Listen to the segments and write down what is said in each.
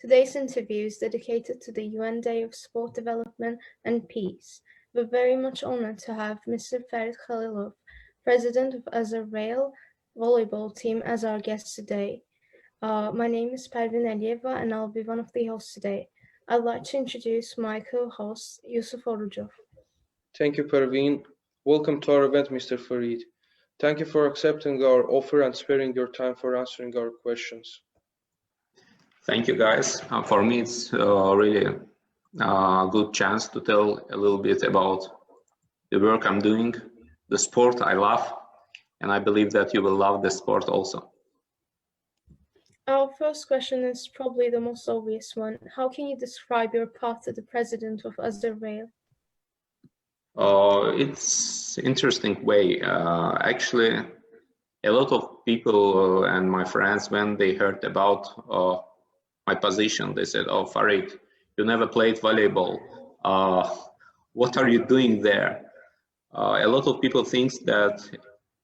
Today's interview is dedicated to the UN Day of Sport Development and Peace. We're very much honored to have Mr. Farid Khalilov, President of Azerrail Volleyball Team, as our guest today. My name is Pervin Alieva and I'll be one of the hosts today. I'd like to introduce my co-host, Yusuf Orucov. Thank you, Pervin. Welcome to our event, Mr. Farid. Thank you for accepting our offer and sparing your time for answering our questions. Thank you, guys. For me, it's really a good chance to tell a little bit about the work I'm doing, the sport I love, and I believe that you will love the sport also. Our first question is probably the most obvious one. How can you describe your path to the president of Azerrail? It's interesting way. Actually, a lot of people and my friends, when they heard about my position, they said, "Oh, Farid, you never played volleyball. What are you doing there?" A lot of people think that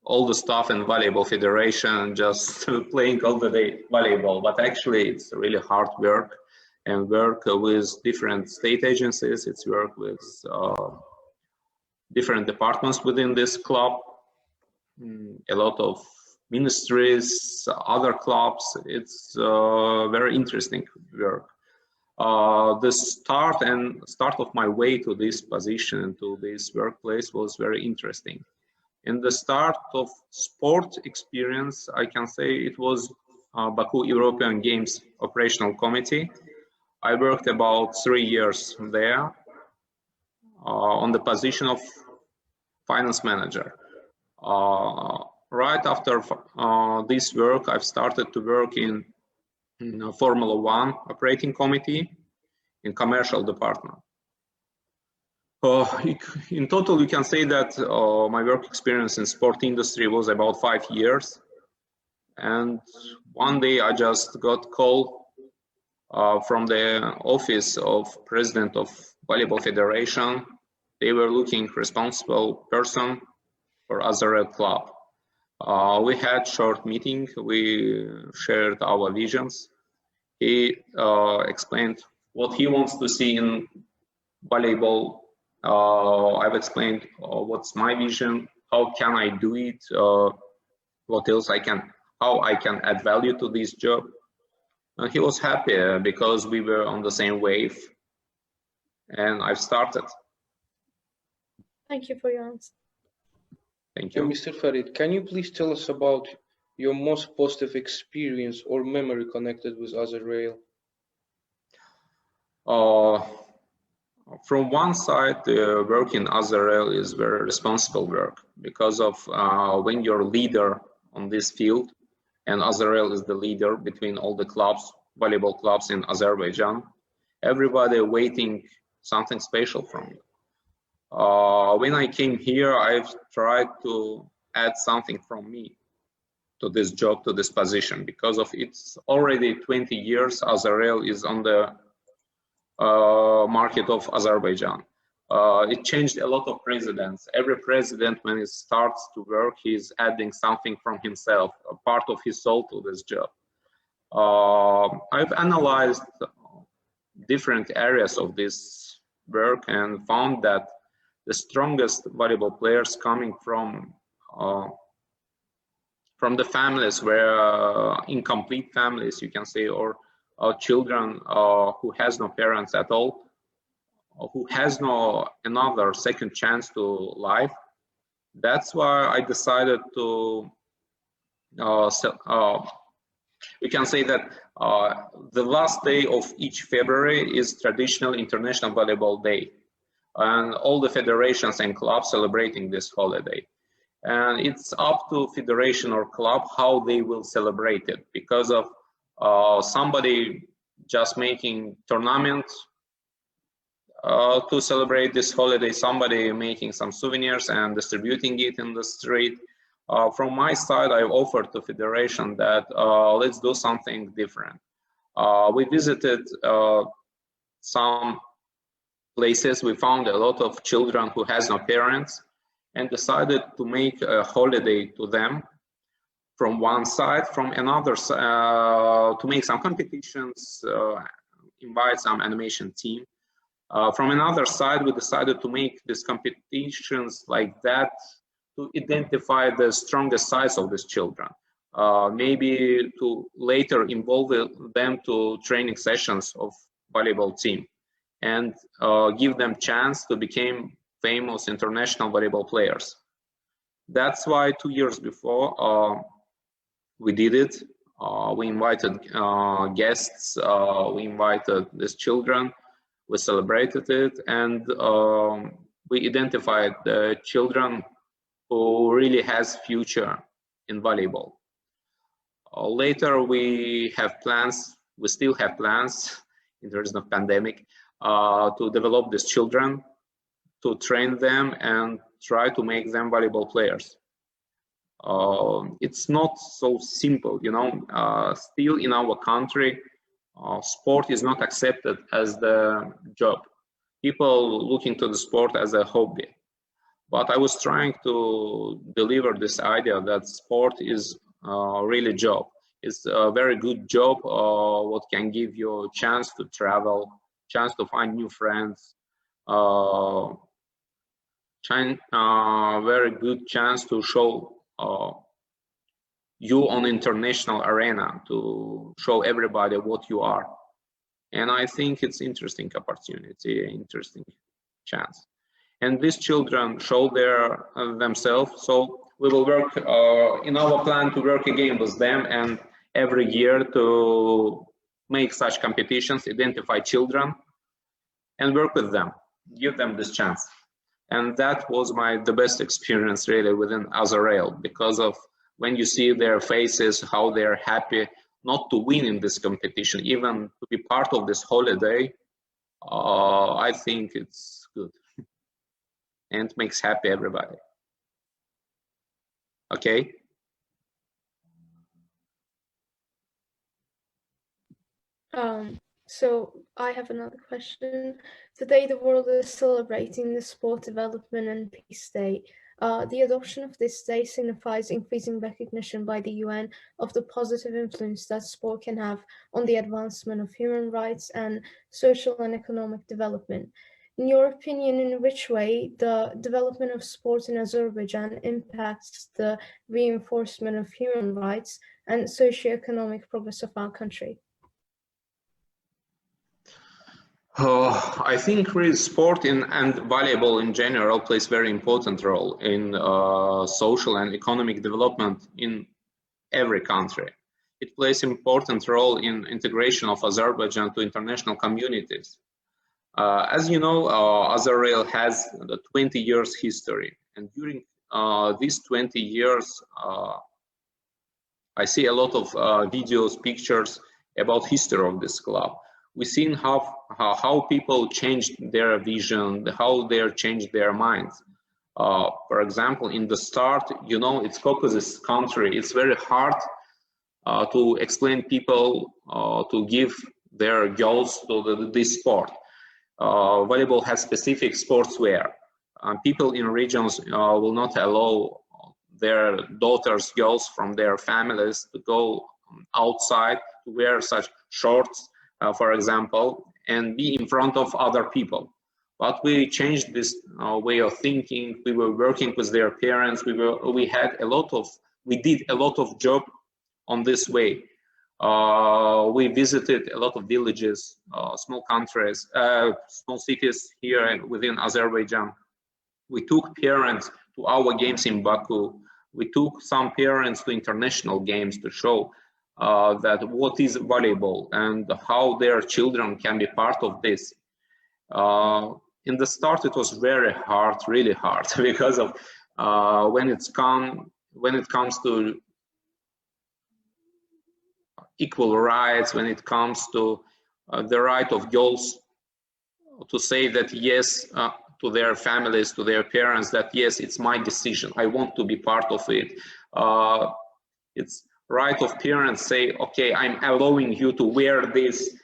all the staff in volleyball federation just playing all the day volleyball, but actually it's really hard work and work with different state agencies. It's work with different departments within this club, a lot of ministries, other clubs. It's very interesting work. The start of my way to this position, to this workplace, was very interesting. In the start of sport experience, I can say it was Baku European Games Operational Committee. I worked about 3 years there on the position of finance manager. Right after this work, I've started to work in Formula One operating committee in commercial department. In total, you can say that my work experience in sport industry was about 5 years. And one day I just got call from the office of president of Volleyball Federation. They were looking responsible person for Azerrail club. We had short meeting. We shared our visions. He explained what he wants to see in volleyball. I've explained what's my vision, how can I do it, what else how I can add value to this job. And he was happy because we were on the same wave, and I've started. Thank you for your answer. Thank you. Mr. Farid, can you please tell us about your most positive experience or memory connected with Azerrail? From one side, the work in Azerrail is very responsible work because of when you're leader on this field, and Azerrail is the leader between all the clubs, volleyball clubs in Azerbaijan, everybody waiting something special from you. When I came here, I've tried to add something from me to this job, to this position, because of it's already 20 years Azerrail is on the market of Azerbaijan. It changed a lot of presidents. Every president, when he starts to work, he's adding something from himself, a part of his soul to this job. I've analyzed different areas of this work and found that the strongest volleyball players coming from the families where incomplete families, you can say, or children who has no parents at all, who has no another second chance to life. That's why I decided to we can say that the last day of each February is traditional International Volleyball Day, and all the federations and clubs celebrating this holiday. And it's up to federation or club how they will celebrate it, because of somebody just making tournament to celebrate this holiday, somebody making some souvenirs and distributing it in the street. From my side, I offered to federation that let's do something different. We visited some places. We found a lot of children who has no parents and decided to make a holiday to them from one side, from another side, to make some competitions invite some animation team. From another side, we decided to make these competitions like that to identify the strongest sides of these children. Maybe to later involve them to training sessions of volleyball team and give them chance to become famous international volleyball players. That's why 2 years before we did it. We invited guests, we invited these children, we celebrated it, and we identified the children who really has future in volleyball. Later we have plans, we still have plans in terms of pandemic, to develop these children, to train them and try to make them volleyball players. It's not so simple, you know. Still in our country, sport is not accepted as the job. People look into the sport as a hobby. But I was trying to deliver this idea that sport is really a job. It's a very good job, what can give you a chance to travel, chance to find new friends, very good chance to show you on international arena, to show everybody what you are. And I think it's interesting opportunity, interesting chance. And these children show themselves. So we will work in our plan to work again with them, and every year to make such competitions, identify children and work with them, give them this chance. And that was the best experience really within Azerrail, because of when you see their faces, how they're happy not to win in this competition, even to be part of this holiday, I think it's good and makes happy everybody. Okay. So I have another question. Today the world is celebrating the Sport Development and Peace Day. The adoption of this day signifies increasing recognition by the UN of the positive influence that sport can have on the advancement of human rights and social and economic development. In your opinion, in which way the development of sport in Azerbaijan impacts the reinforcement of human rights and socio-economic progress of our country? I think really sport and volleyball in general plays very important role in social and economic development in every country. It plays important role in integration of Azerbaijan to international communities. As you know, Azerrail has the 20 years history, and during these 20 years, I see a lot of videos, pictures about history of this club. We've seen how people changed their vision, how they changed their minds. For example, in the start, you know, it's Caucasus country. It's very hard to explain people to give their girls to this sport. Volleyball has specific sportswear. People in regions will not allow their daughters, girls from their families to go outside to wear such shorts, for example, and be in front of other people. But we changed this way of thinking. We were working with their parents. We did a lot of job on this way. We visited a lot of villages, small countries, small cities here within Azerbaijan. We took parents to our games in Baku. We took some parents to international games to show that what is volleyball and how their children can be part of this. In the start, it was very hard, really hard, because of when it comes to equal rights, when it comes to the right of girls to say that yes to their families, to their parents, that yes, it's my decision, I want to be part of it. It's right of parents say, okay, I'm allowing you to wear this,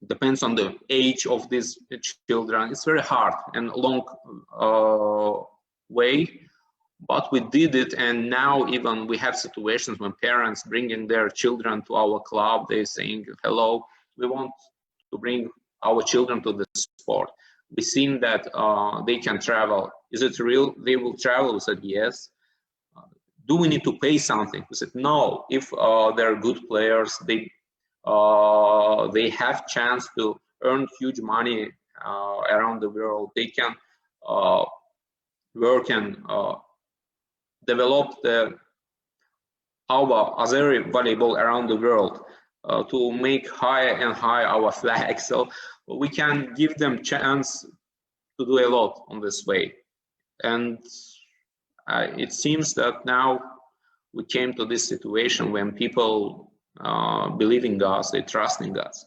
depends on the age of these children. It's very hard and long way, but we did it. And now even we have situations when parents bringing their children to our club, they're saying, hello, we want to bring our children to the sport. We've seen that they can travel. Is it real? They will travel? We said yes. Do we need to pay something? We said no. If they're good players, they have chance to earn huge money around the world. They can work and develop our Azerrail volleyball around the world to make higher and higher our flag. So we can give them chance to do a lot on this way. And it seems that now we came to this situation when people believe in us, they trust in us.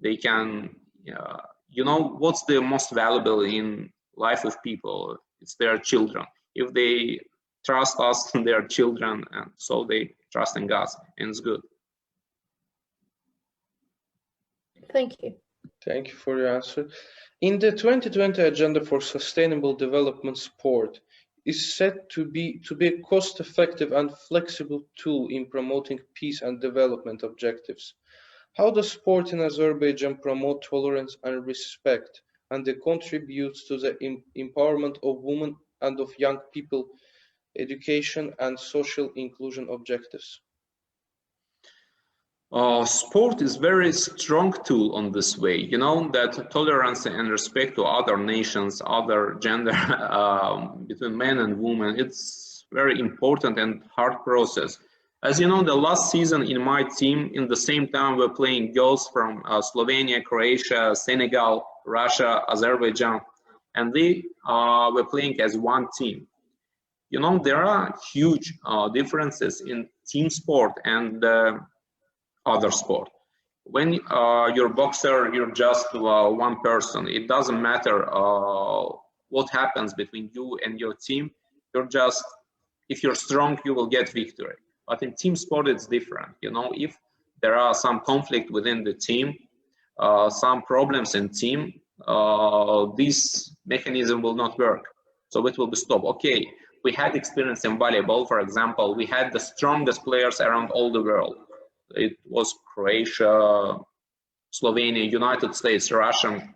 They can, you know, what's the most valuable in life of people? It's their children. If they trust us, their children, and so they trust in us, and it's good. Thank you. Thank you for your answer. In the 2020 Agenda for Sustainable Development, sport is said to be a cost-effective and flexible tool in promoting peace and development objectives. How does sport in Azerbaijan promote tolerance and respect, and it contributes to the empowerment of women and of young people, education and social inclusion objectives? Sport is very strong tool on this way. You know that tolerance and respect to other nations, other gender, between men and women, it's very important and hard process. As you know, the last season in my team, in the same time we're playing girls from Slovenia, Croatia, Senegal, Russia, Azerbaijan, and they were playing as one team. You know, there are huge differences in team sport and other sport. When you're a boxer, you're just one person. It doesn't matter what happens between you and your team. You're just, if you're strong, you will get victory. But in team sport, it's different. You know, if there are some conflict within the team, some problems in team, this mechanism will not work. So it will be stopped. Okay, we had experience in volleyball, for example. We had the strongest players around all the world. It was Croatia, Slovenia, United States, Russian.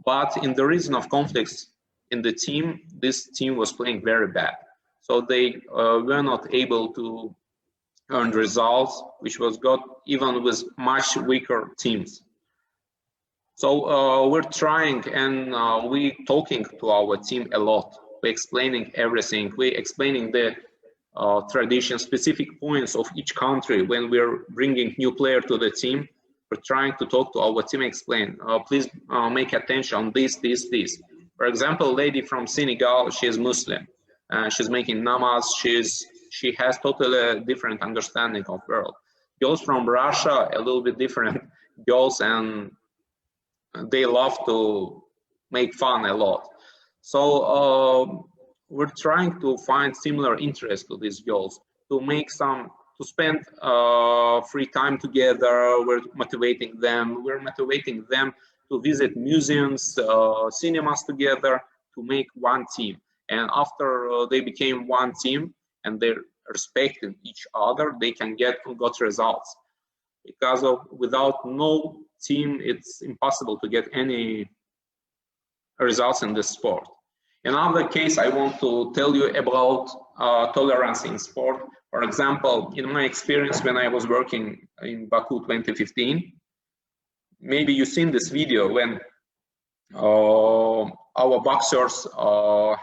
But in the reason of conflicts in the team, this team was playing very bad. So they were not able to earn results, which was got even with much weaker teams. So we're trying and we're talking to our team a lot. We're explaining everything. We're explaining the tradition, specific points of each country. When we're bringing new player to the team, we're trying to talk to our team, explain, please make attention on this. For example, a lady from Senegal, she is Muslim, she's making namaz, she has totally different understanding of world. Girls from Russia, a little bit different girls, and they love to make fun a lot. So we're trying to find similar interests to these girls, to make some, to spend free time together. We're motivating them to visit museums, cinemas together, to make one team. And after they became one team and they're respecting each other, they can get good results. Because without no team, it's impossible to get any results in this sport. Another case I want to tell you about tolerance in sport. For example, in my experience when I was working in Baku 2015, maybe you've seen this video when our boxers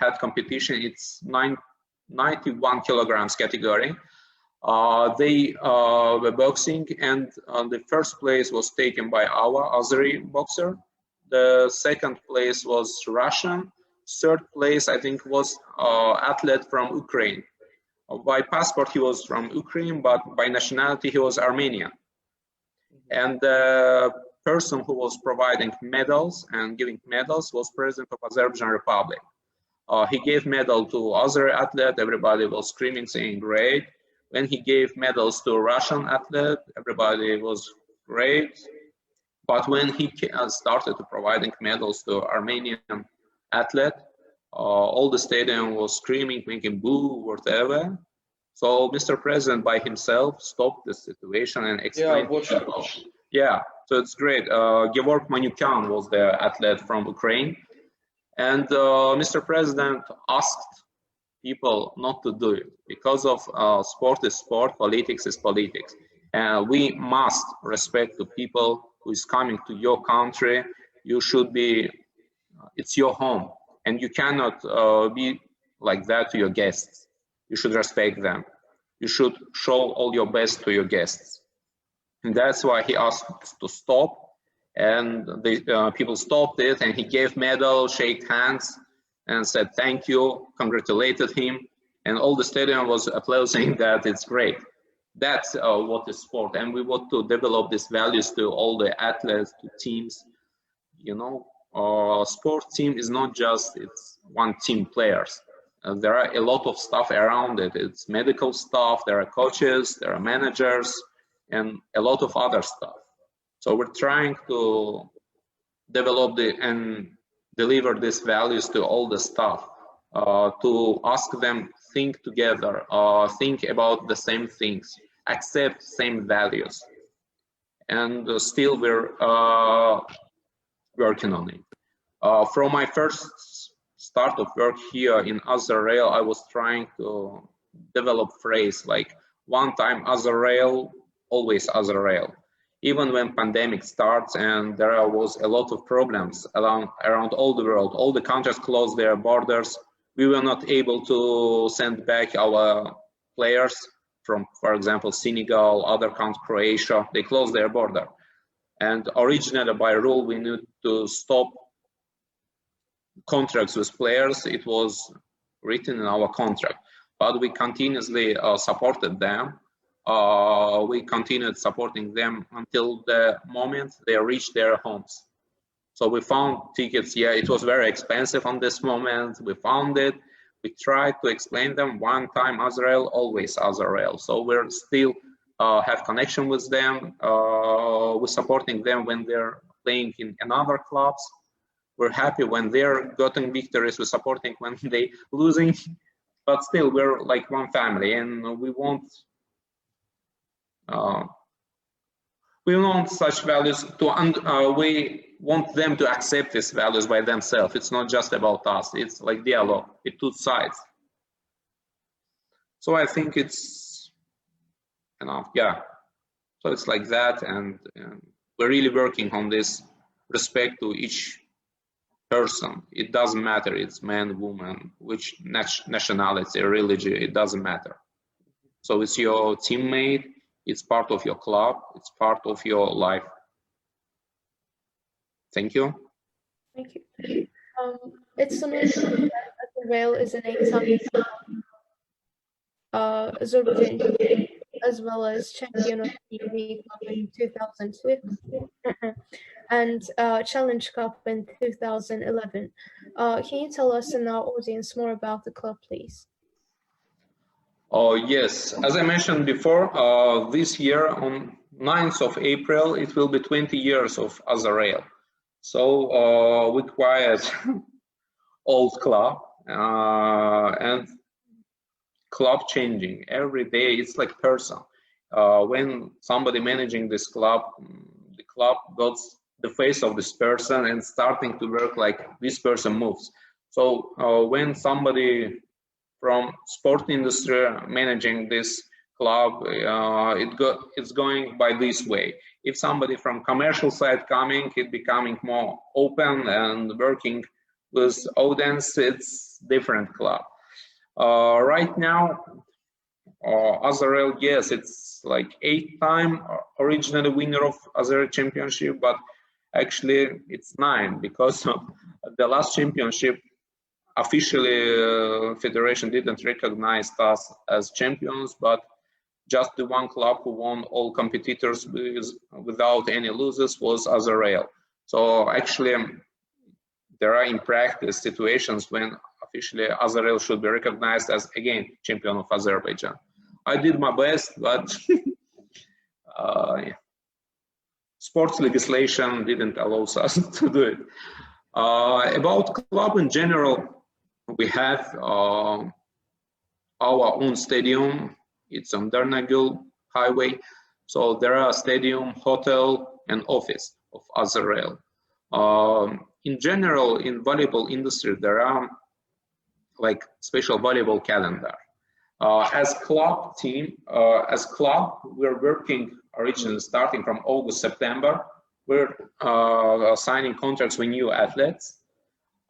had competition. It's 91 kilograms category. They were boxing, and the first place was taken by our Azerrail boxer. The second place was Russian. Third place, I think, was athlete from Ukraine. By passport, he was from Ukraine, but by nationality, he was Armenian. And the person who was providing medals and giving medals was President of Azerbaijan Republic. He gave medal to other athlete, everybody was screaming, saying great. When he gave medals to a Russian athlete, everybody was great. But when he started to providing medals to Armenian athlete, all the stadium was screaming, making boo, whatever. So Mr. President by himself stopped the situation and explained. Yeah, yeah, so it's great. Georg Manukyan was the athlete from Ukraine, and Mr. President asked people not to do it because of sport is sport, politics is politics. And we must respect the people who is coming to your country. You should be, it's your home, and you cannot be like that to your guests. You should respect them. You should show all your best to your guests. And that's why he asked to stop, and the people stopped it, and he gave medal, shake hands, and said thank you, congratulated him, and all the stadium was applauding that it's great. That's what is sport, and we want to develop these values to all the athletes, to teams. You know, sport team is not just it's one team players. There are a lot of stuff around it. It's medical stuff, there are coaches, there are managers, and a lot of other stuff. So we're trying to develop and deliver these values to all the staff, to ask them think together, think about the same things, accept same values, and still we're working on it. From my first start of work here in Azerrail, I was trying to develop phrase like one time Azerrail, always Azerrail. Even when pandemic starts and there was a lot of problems around all the world, all the countries closed their borders, we were not able to send back our players from, for example, Senegal, other countries, Croatia, they closed their border. And originally by rule, we need to stop contracts with players. It was written in our contract, but we continuously supported them. We continued supporting them until the moment they reached their homes. So we found tickets. Yeah, it was very expensive on this moment. We found it. We tried to explain them one time Azerrail, always Azerrail. So we're still have connection with them. We're supporting them when they're playing in another clubs. We're happy when they're getting victories. We're supporting when they losing. But still, we're like one family, and we want such values to we want them to accept these values by themselves. It's not just about us. It's like dialogue. It's two sides. So I think it's enough. Yeah. So it's like that, and we're really working on this respect to each person. It doesn't matter. It's man, woman, which nationality, religion. It doesn't matter. So it's your teammate. It's part of your club. It's part of your life. Thank you. Thank you. It's amazing that Azerrail is an 8-time Azerbaijani, as well as champion of the League Cup in 2002 and Challenge Cup in 2011. Can you tell us and our audience more about the club, please? Yes, as I mentioned before, this year on 9th of April, it will be 20 years of Azerrail. So we quite old club and club changing every day. It's like person. When somebody managing this club, the club got the face of this person and starting to work like this person moves. So when somebody from sport industry managing this club, it's going by this way. If somebody from commercial side coming, it becoming more open and working with audience, it's different club. Right now, Azerrail, yes, it's like 8-time originally winner of Azerrail championship, but actually it's 9 because the last championship officially federation didn't recognize us as champions, but just the one club who won all competitors without any losers was Azerrail. So actually there are in practice situations when officially Azerrail should be recognized as again champion of Azerbaijan. I did my best, but sports legislation didn't allow us to do it. About club in general, we have our own stadium. It's on Dernagül Highway. So there are stadium, hotel, and office of Azerrail. In general, in volleyball industry, there are like special volleyball calendar. As club team, as club, we're working originally starting from August, September. We're signing contracts with new athletes.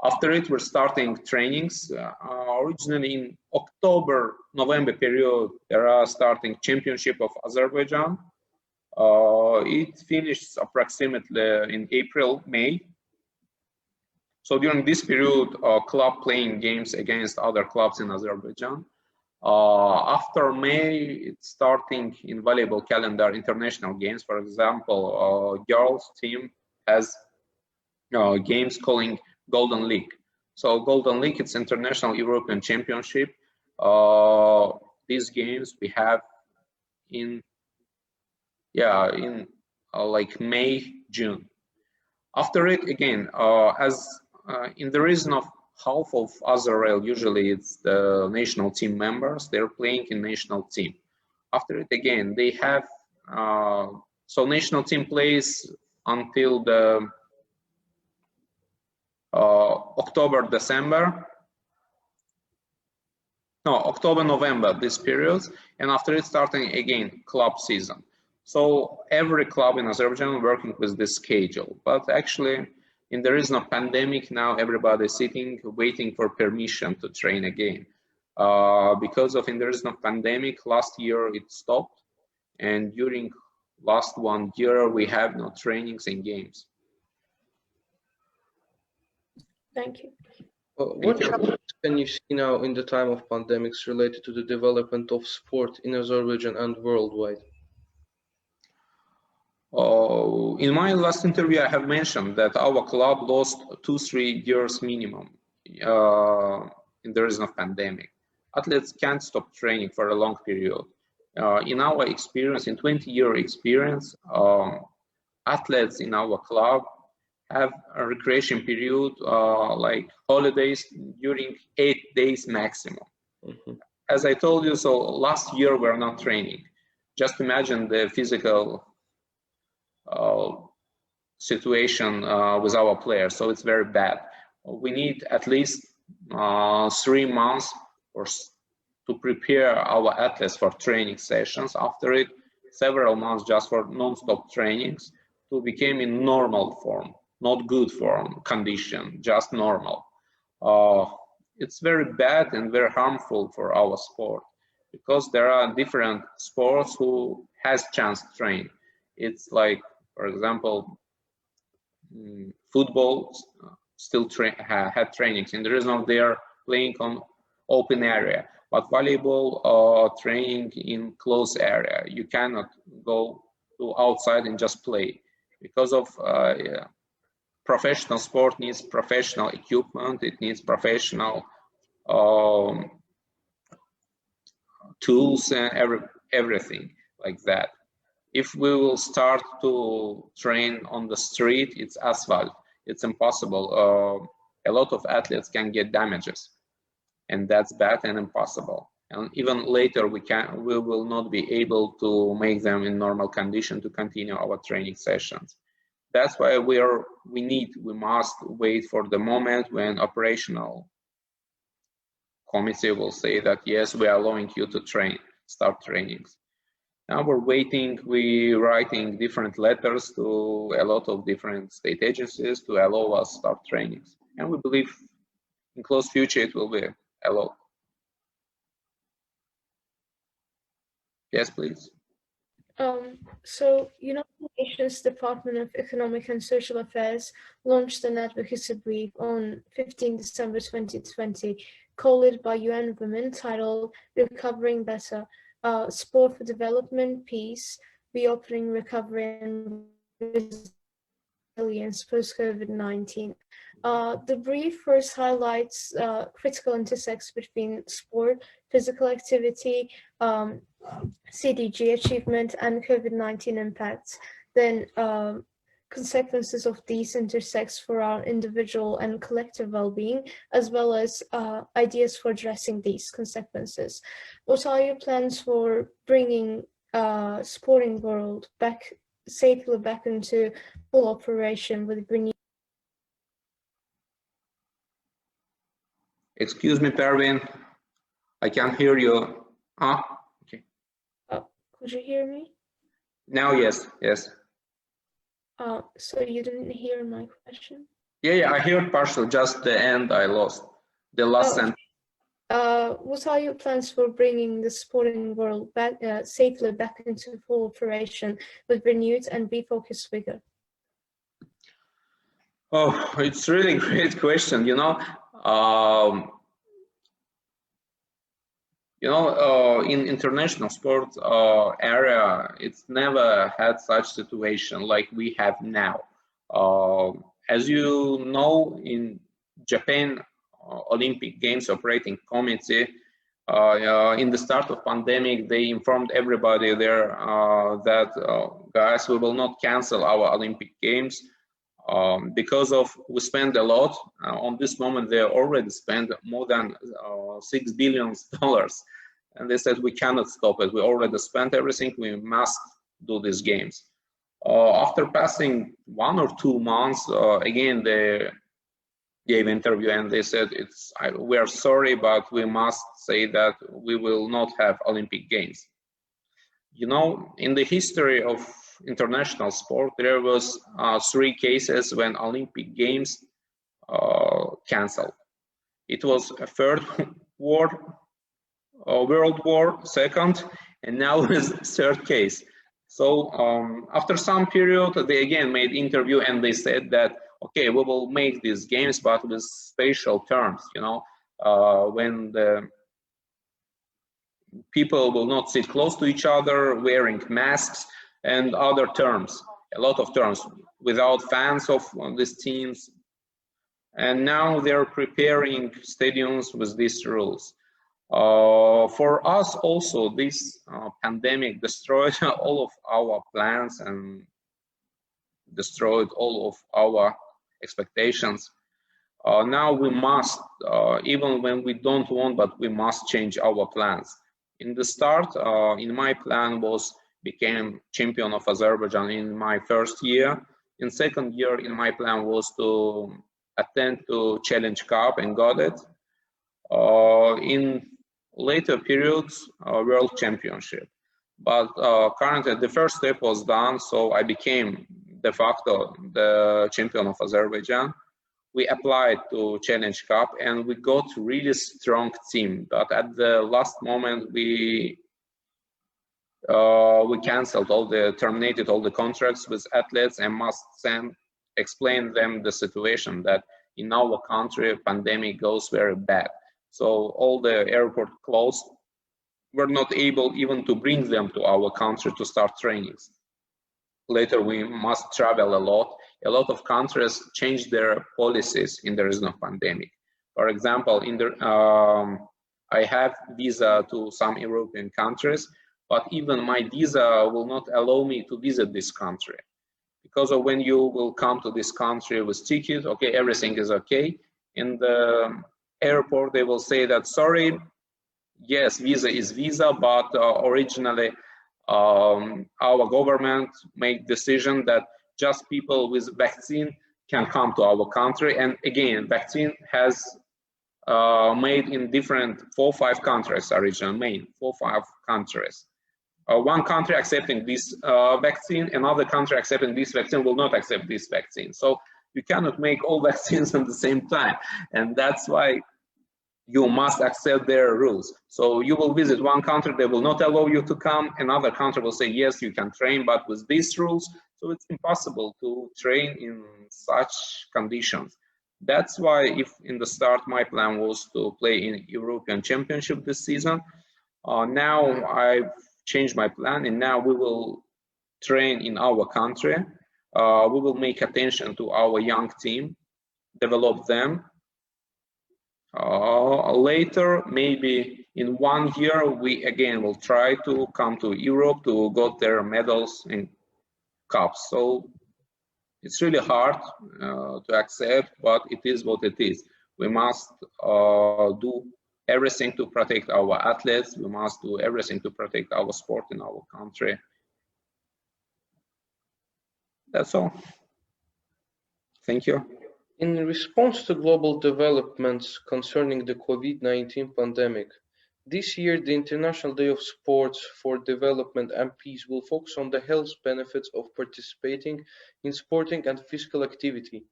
After it, we're starting trainings. Originally in October, November period, there are starting championship of Azerbaijan. It finished approximately in April, May. So during this period, club playing games against other clubs in Azerbaijan. After May, it's starting in volleyball calendar international games. For example, girls team has games calling Golden League. So Golden League, it's international European championship. These games we have in like May, June. After it, again, as in the region of half of Azerrail, usually it's the national team members, they're playing in national team. After it, again, they have, so national team plays until the October, November, this period, and after it starting again club season. So every club in Azerbaijan working with this schedule, but actually in the reason of pandemic now everybody is sitting waiting for permission to train again. Because of in the reason of pandemic, last year it stopped, and during last 1 year we have no trainings and games. Thank you. What challenges can you see now in the time of pandemics related to the development of sport in Azerbaijan and worldwide? In my last interview, I have mentioned that our club lost 2-3 years minimum in the reason of pandemic. Athletes can't stop training for a long period. In our experience, in 20-year experience, athletes in our club have a recreation period like holidays during 8 days maximum. Mm-hmm. As I told you, so last year we're not training. Just imagine the physical situation with our players, so it's very bad. We need at least 3 months to prepare our athletes for training sessions. After it, several months just for non-stop trainings to become in normal form, not good form condition, just normal. It's very bad and very harmful for our sport because there are different sports who has chance to train. It's like, for example, football still had trainings, and the reason they are playing on open area. But volleyball training in closed area, you cannot go to outside and just play because of professional sport needs professional equipment. It needs professional tools and everything like that. If we will start to train on the street, it's asphalt. It's impossible. A lot of athletes can get damages, and that's bad and impossible. And even later, we will not be able to make them in normal condition to continue our training sessions. That's why we must wait for the moment when operational committee will say that yes, we are allowing you to start trainings. Now we're waiting, we're writing different letters to a lot of different state agencies to allow us start trainings. And we believe in close future it will be allowed. Yes, please. So United Nations Department of Economic and Social Affairs launched an advocacy brief on 15 December 2020, called by UN Women, titled Recovering Better, Sport for Development, Peace, Reopening, Recovery and Resilience Post-COVID-19. The brief first highlights critical intersects between sport, physical activity, CDG achievement, and COVID-19 impacts. Then consequences of these intersects for our individual and collective well-being, as well as ideas for addressing these consequences. What are your plans for bringing sporting world back safely back into full operation with renewed. Excuse me, Pervin. I can't hear you. Okay. Oh, could you hear me? Now, yes, yes. So you didn't hear my question? Yeah, I heard partial, just the end I lost. The last sentence. What are your plans for bringing the sporting world back safely back into full operation with renewed and refocused vigor? Oh, it's really great question. In international sport area, it's never had such situation like we have now. As you know, in Japan Olympic Games Operating Committee, in the start of pandemic, they informed everybody there that guys, we will not cancel our Olympic Games because of we spend a lot. On this moment, they already spent more than $6 billion, and they said we cannot stop it. We already spent everything. We must do these games. After passing 1 or 2 months, again they gave interview and they said we are sorry, but we must say that we will not have Olympic Games. In the history of international sport, there was 3 cases when Olympic Games cancelled. It was a World War, second, and now is third case. So after some period, they again made interview and they said that, okay, we will make these games, but with spatial terms, when the people will not sit close to each other, wearing masks and other terms, a lot of terms, without fans of these teams. And now they're preparing stadiums with these rules. For us also, this pandemic destroyed all of our plans and destroyed all of our expectations. Now we must, even when we don't want, but we must change our plans. In the start, in my plan was became champion of Azerbaijan in my first year. In second year, in my plan was to attend to Challenge Cup and got it. In later periods, World Championship. But currently, the first step was done, so I became de facto the champion of Azerbaijan. We applied to Challenge Cup and we got really strong team. But at the last moment, we terminated all the contracts with athletes and must explain them the situation that in our country pandemic goes very bad. So all the airport closed. We're not able even to bring them to our country to start trainings. Later, we must travel a lot. A lot of countries change their policies in the reason of pandemic. For example, I have visa to some European countries, but even my visa will not allow me to visit this country. Because of when you will come to this country with ticket, okay, everything is okay. In the airport, they will say that, sorry, yes, visa is visa, but originally our government made decision that just people with vaccine can come to our country. And again, vaccine has made in different 4 or 5 countries, originally 4 or 5 countries. One country accepting this vaccine, another country accepting this vaccine will not accept this vaccine. So you cannot make all vaccines at the same time. And that's why you must accept their rules. So you will visit one country, they will not allow you to come. Another country will say, yes, you can train, but with these rules. So it's impossible to train in such conditions. That's why if in the start, my plan was to play in European Championship this season. Now I've changed my plan and now we will train in our country. We will make attention to our young team, develop them. Later, maybe in 1 year, we again will try to come to Europe to get their medals in cups. So it's really hard to accept, but it is what it is. We must do everything to protect our athletes. We must do everything to protect our sport in our country. That's all. Thank you. In response to global developments concerning the COVID-19 pandemic, this year the International Day of Sports for Development and Peace will focus on the health benefits of participating in sporting and physical activity,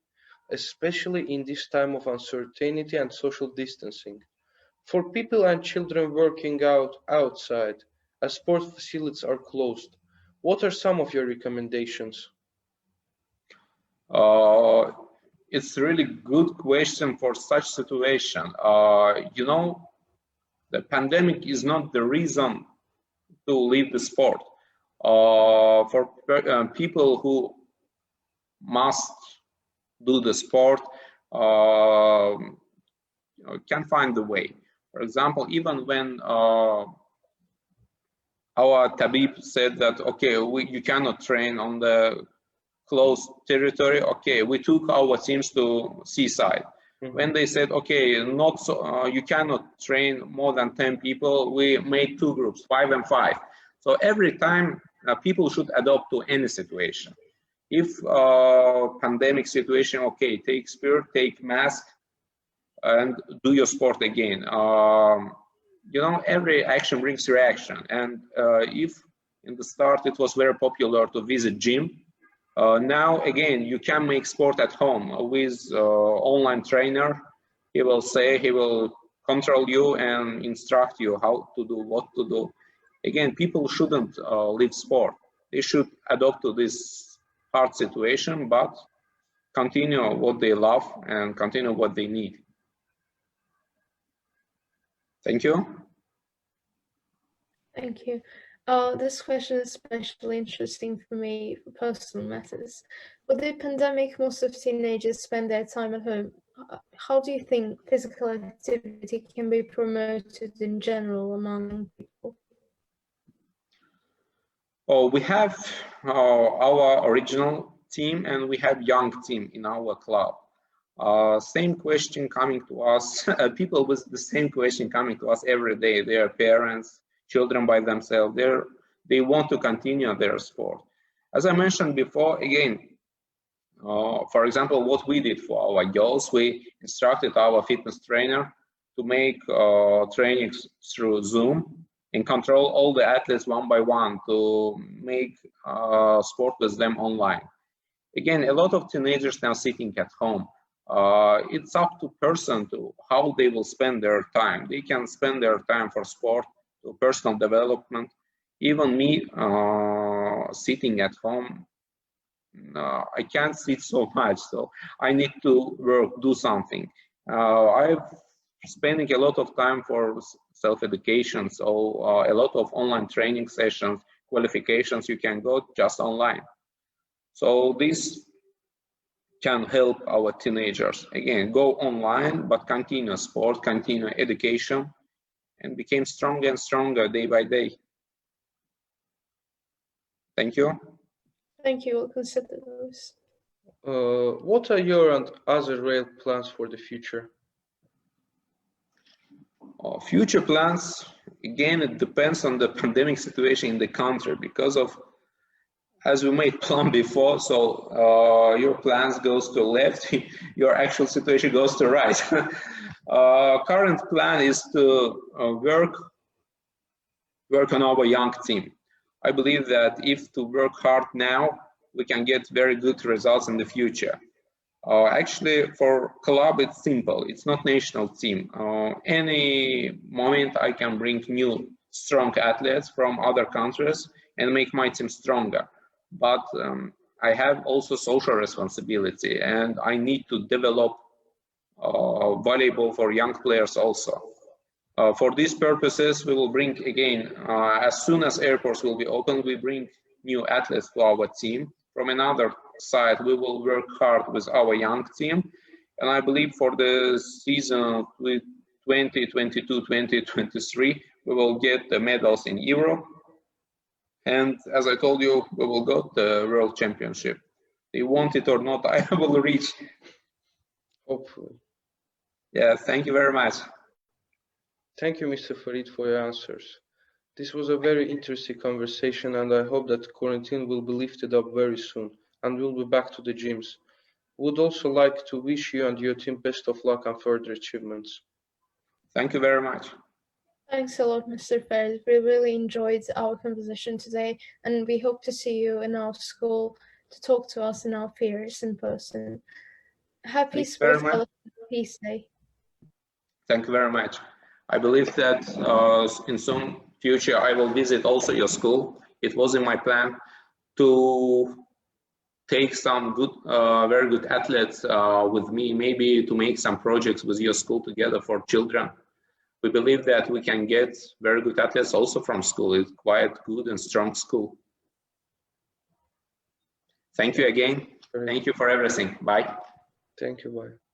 especially in this time of uncertainty and social distancing. For people and children working outside, as sport facilities are closed, what are some of your recommendations? It's a really good question for such situation. You know, the pandemic is not the reason to leave the sport. For people who must do the sport, can find the way. For example, even when our tabib said that, okay, you cannot train on the closed territory, okay, we took our teams to seaside. When they said, okay, not so, you cannot train more than 10 people, we made 2 groups, 5 and 5. So every time people should adapt to any situation. If pandemic situation, okay, take spirit, take mask, and do your sport again. You know, every action brings reaction. And if in the start it was very popular to visit gym, now again you can make sport at home with online trainer. He will control you and instruct you how to do, what to do. Again, people shouldn't leave sport. They should adapt to this hard situation, but continue what they love and continue what they need. Thank you. Thank you. This question is especially interesting for me for personal matters. With the pandemic, most of teenagers spend their time at home. How do you think physical activity can be promoted in general among people? Oh, we have our original team and we have young team in our club. Same question coming to us, people with the same question coming to us every day. Their parents, children by themselves, they want to continue their sport. As I mentioned before, again, for example, what we did for our girls, we instructed our fitness trainer to make trainings through Zoom and control all the athletes one by one to make sport with them online. Again, a lot of teenagers now sitting at home. It's up to person to how they will spend their time. They can spend their time for sport, to personal development. Even me, sitting at home, I can't sit so much, so I need to work, do something. I'm spending a lot of time for self-education, so a lot of online training sessions, qualifications, you can go just online. So this can help our teenagers. Again, go online, but continue sport, continue education, and become stronger and stronger day by day. Thank you. Thank you. We'll consider those. What are your and Azerrail plans for the future? Future plans, again, it depends on the pandemic situation in the country, because of, as we made plan before, so your plans goes to left, your actual situation goes to right. Current plan is to work on our young team. I believe that if to work hard now, we can get very good results in the future. Actually, for club, it's simple. It's not national team. Any moment I can bring new strong athletes from other countries and make my team stronger. But I have also social responsibility, and I need to develop volleyball for young players also. For these purposes, we will bring again, as soon as airports will be open, we bring new athletes to our team. From another side, we will work hard with our young team. And I believe for the season 2022-2023, we will get the medals in Europe. And as I told you, we will go to the World Championship. They want it or not, I will reach. Hopefully. Yeah, thank you very much. Thank you, Mr. Farid, for your answers. This was a very interesting conversation, and I hope that quarantine will be lifted up very soon. and we'll be back to the gyms. Would also like to wish you and your team best of luck and further achievements. Thank you very much. Thanks a lot, Mr. Farid. We really enjoyed our conversation today, and we hope to see you in our school to talk to us in our peers in person. Happy Thanks very Sport much. Development Peace Day. Thank you very much. I believe that in some future I will visit also your school. It was in my plan to take some good, very good athletes with me, maybe to make some projects with your school together for children. We believe that we can get very good athletes also from school. It's quite good and strong school. Thank you again. Thank you for everything. Bye. Thank you. Bye.